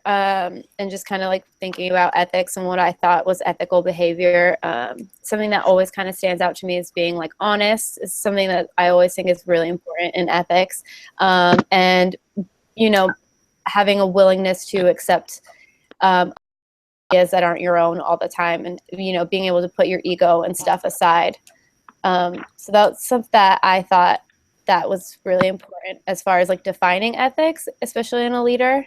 and just kind of like thinking about ethics and what I thought was ethical behavior. Something that always kind of stands out to me is being like honest is something that I always think is really important in ethics. And, you know, having a willingness to accept ideas that aren't your own all the time, and, you know, being able to put your ego and stuff aside. So that's something that I thought that was really important as far as like defining ethics, especially in a leader.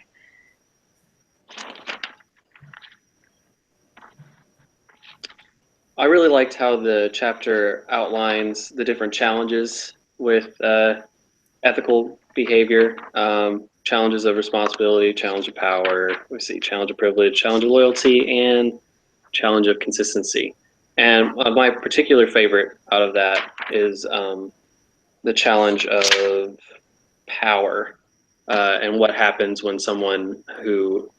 I really liked how the chapter outlines the different challenges with ethical behavior, challenges of responsibility, challenge of power, we see challenge of privilege, challenge of loyalty, and challenge of consistency. And my particular favorite out of that is the challenge of power, and what happens when someone who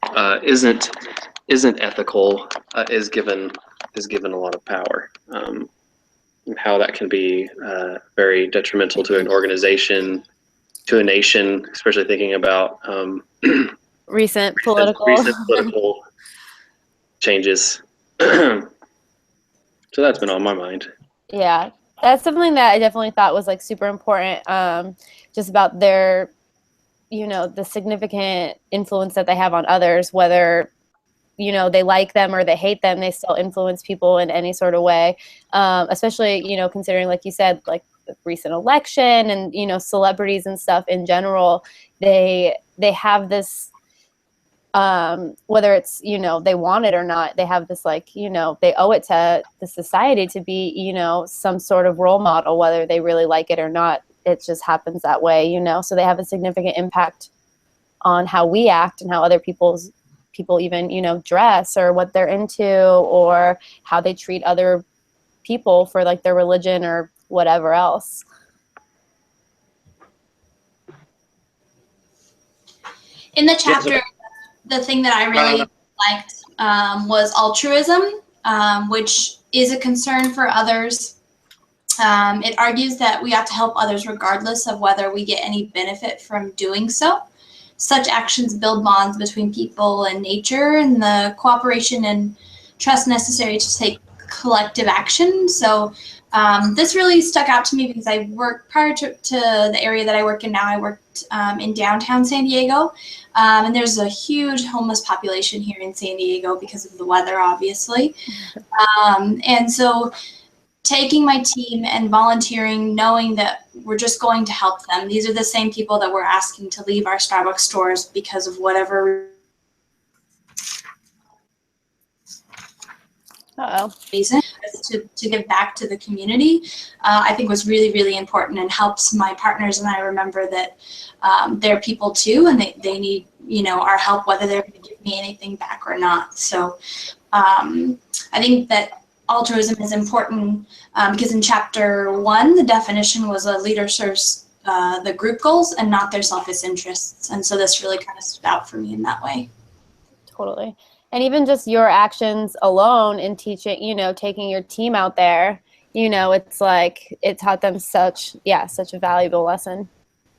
isn't ethical is given a lot of power, and how that can be very detrimental to an organization, to a nation, especially thinking about recent political changes. So that's been on my mind. Yeah, that's something that I definitely thought was like super important, just about their, you know, the significant influence that they have on others, whether, you know, they like them or they hate them, they still influence people in any sort of way, especially, you know, considering, like you said, like the recent election and, you know, celebrities and stuff in general, they have this, whether it's, you know, they want it or not, they have this, like, you know, they owe it to the society to be, you know, some sort of role model, whether they really like it or not. It just happens that way, you know, so they have a significant impact on how we act and how other people even, you know, dress or what they're into or how they treat other people for like their religion or whatever else. In the chapter, the thing that I really liked was altruism, which is a concern for others. It argues that we have to help others regardless of whether we get any benefit from doing so. Such actions build bonds between people and nature and the cooperation and trust necessary to take collective action. So this really stuck out to me because I worked prior to the area that I work in now. I worked in downtown San Diego, and there's a huge homeless population here in San Diego because of the weather, obviously. And so taking my team and volunteering, knowing that we're just going to help them. These are the same people that we're asking to leave our Starbucks stores because of whatever reason, to give back to the community, I think was really, really important and helps my partners and I remember that they're people too, and they need, you know, our help, whether they're going to give me anything back or not. So I think that altruism is important because in chapter 1, the definition was a leader serves the group goals and not their selfish interests. And so this really kind of stood out for me in that way. Totally. And even just your actions alone in teaching, you know, taking your team out there, you know, it's like it taught them such a valuable lesson,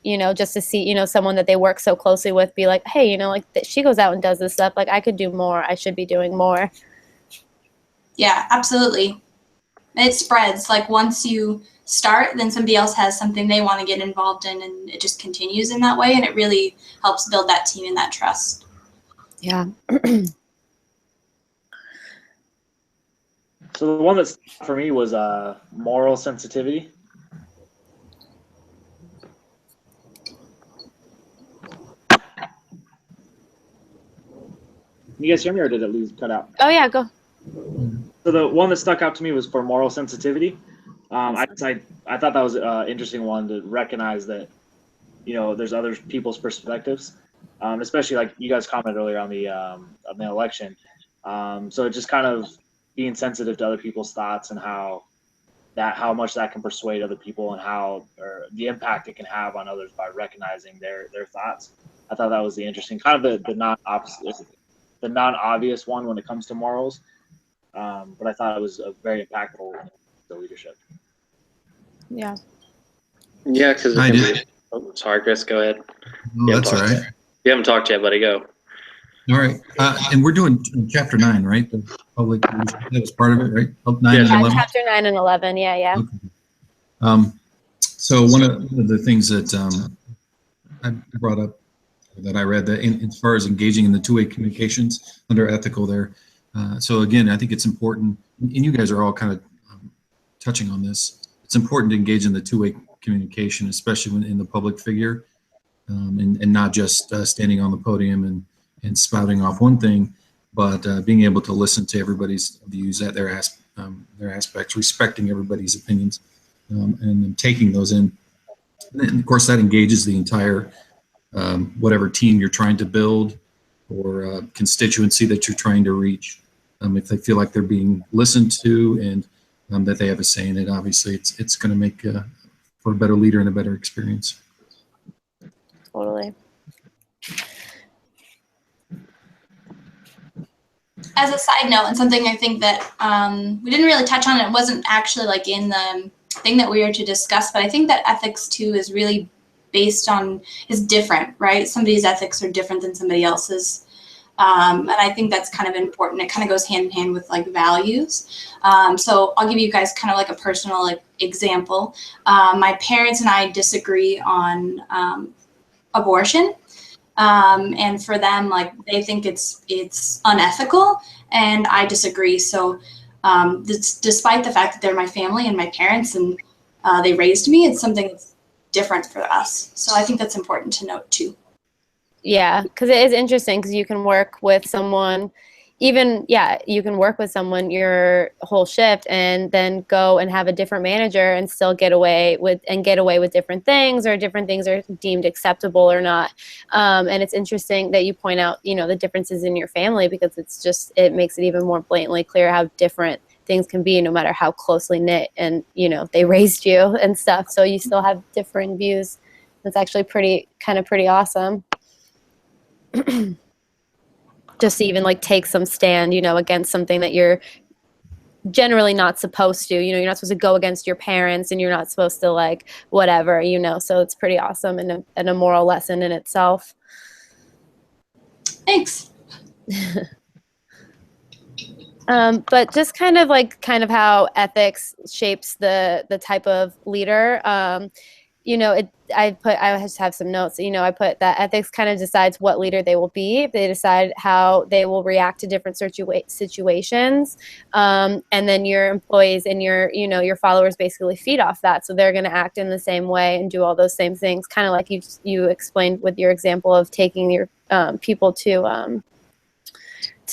you know, just to see, you know, someone that they work so closely with be like, hey, you know, like she goes out and does this stuff. Like I could do more. I should be doing more. Yeah, absolutely. It spreads. Like once you start, then somebody else has something they want to get involved in, and it just continues in that way. And it really helps build that team and that trust. Yeah. So the one that's for me was moral sensitivity. Can you guys hear me, or did it lose cut out? Oh yeah, go. So the one that stuck out to me was for moral sensitivity. I thought that was an interesting one to recognize that, you know, there's other people's perspectives, especially like you guys commented earlier on the election. So it just kind of being sensitive to other people's thoughts and how much that can persuade other people and or the impact it can have on others by recognizing their thoughts. I thought that was the interesting kind of the non-obvious one when it comes to morals. But I thought it was a very impactful in the leadership. Yeah. Yeah, because I did. Oh, sorry, Chris. Go ahead. No, that's all right. You haven't talked yet, buddy. Go. All right. And we're doing chapter 9, right? The public, that was part of it, right? 9 Yes. and 11? Chapter 9 and 11. Yeah. Okay. So one of the things that I brought up, that I read, that as far as engaging in the two-way communications under ethical there. So again, I think it's important, and you guys are all kind of touching on this. It's important to engage in the two-way communication, especially when in the public figure, and not just standing on the podium and spouting off one thing, but being able to listen to everybody's views at their aspects, respecting everybody's opinions, and then taking those in. And of course, that engages the entire whatever team you're trying to build or constituency that you're trying to reach. If they feel like they're being listened to and that they have a say in it, obviously it's going to make for a better leader and a better experience. Totally. As a side note, and something I think that we didn't really touch on, it wasn't actually like in the thing that we were to discuss, but I think that ethics too is really is different, right? Somebody's ethics are different than somebody else's. And I think that's kind of important. It kind of goes hand in hand with like values. So I'll give you guys kind of like a personal example. My parents and I disagree on abortion. And for them, like they think it's unethical, and I disagree. So despite the fact that they're my family and my parents and they raised me, it's something that's different for us. So I think that's important to note too. Yeah, because it is interesting because you can work with someone, you can work with someone your whole shift and then go and have a different manager and still get away with different things, or different things are deemed acceptable or not. And it's interesting that you point out, the differences in your family, because it makes it even more blatantly clear how different things can be, no matter how closely knit and, they raised you and stuff. So you still have differing views. That's actually pretty awesome. Just to even take some stand, against something that you're generally not supposed to, you're not supposed to go against your parents, and you're not supposed to whatever, so it's pretty awesome and a moral lesson in itself. Thanks. But just kind of how ethics shapes the type of leader. I just have some notes. I put that ethics kind of decides what leader they will be. They decide how they will react to different situations, and then your employees and your followers basically feed off that. So they're going to act in the same way and do all those same things, kind of like you explained with your example of taking your people to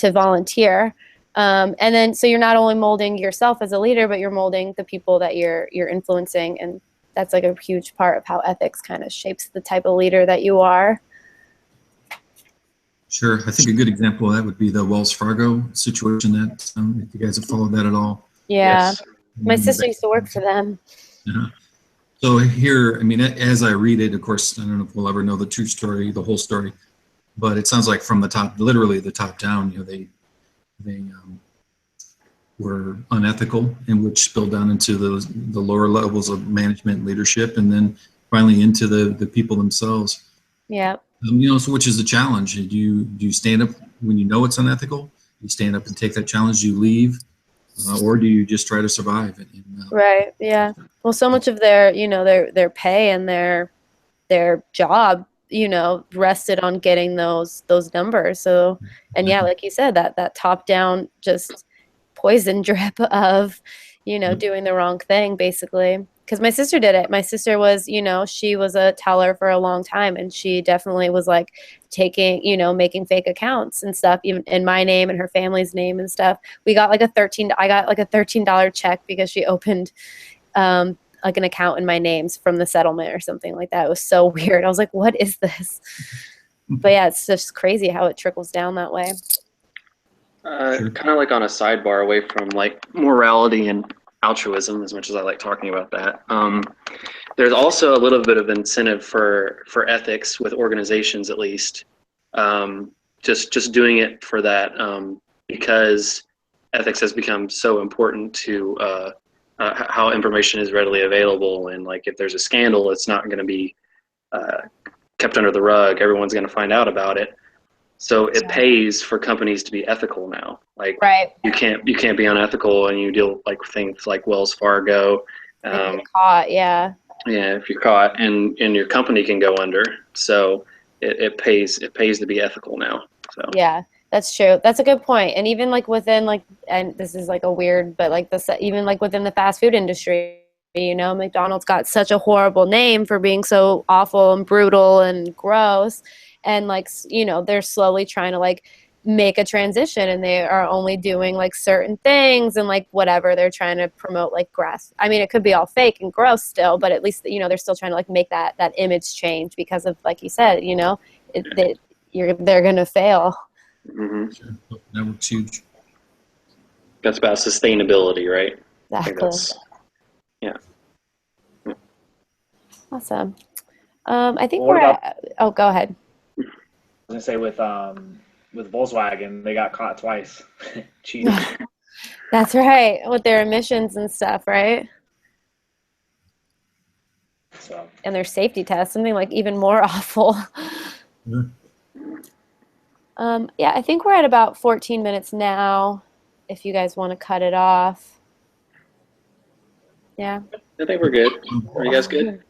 volunteer. And then so you're not only molding yourself as a leader, but you're molding the people that you're influencing, and that's a huge part of how ethics kind of shapes the type of leader that you are. Sure. I think a good example of that would be the Wells Fargo situation, that if you guys have followed that at all. Yeah. Yes. My sister used to work for them. Yeah. So here, as I read it, of course, I don't know if we'll ever know the true story, the whole story, but it sounds like from the top, literally the top down, they were unethical, and which spilled down into the lower levels of management leadership, and then finally into the people themselves. Yeah. So which is the challenge? Do you stand up when you know it's unethical? You stand up and take that challenge, you leave, or do you just try to survive? Right. Yeah. Well, so much of their pay and their job, rested on getting those numbers. So, and yeah, like you said, that top down just poison drip of, doing the wrong thing, basically. Because my sister did it. My sister was, she was a teller for a long time, and she definitely was taking, making fake accounts and stuff, even in my name and her family's name and stuff. I got a $13 check because she opened an account in my names from the settlement or something like that. It was so weird. I was like, what is this? But yeah, it's just crazy how it trickles down that way. Kind of on a sidebar away from morality and altruism, as much as I like talking about that. There's also a little bit of incentive for ethics with organizations, at least. Just doing it for that, because ethics has become so important to how information is readily available, and if there's a scandal, it's not going to be kept under the rug. Everyone's going to find out about it. So it pays for companies to be ethical now. Like Right. you can't be unethical, and you deal like with things like Wells Fargo. They get caught. Yeah. Yeah, if you're caught, and your company can go under. So it pays to be ethical now. So Yeah, that's true. That's a good point. And even like within like, and this is like a weird, but like this, even like within the fast food industry, you know, McDonald's got such a horrible name for being so awful and brutal and gross. And like, you know, they're slowly trying to like make a transition, and they are only doing like certain things and like whatever. They're trying to promote like grass. I mean, it could be all fake and gross still, but at least, you know, they're still trying to like make that image change because of, like you said, you know, they're going to fail. hmm Sure. Network's huge. that's about sustainability, right? I think Exactly. that's Awesome. I think What we're about- at, oh, go ahead. I was gonna say with Volkswagen, they got caught twice cheating. That's right. With their emissions and stuff, right? So And their safety tests, something like even more awful. Yeah. Yeah, I think we're at about 14 minutes now, if you guys want to cut it off. Yeah. I think we're good. Are you guys good?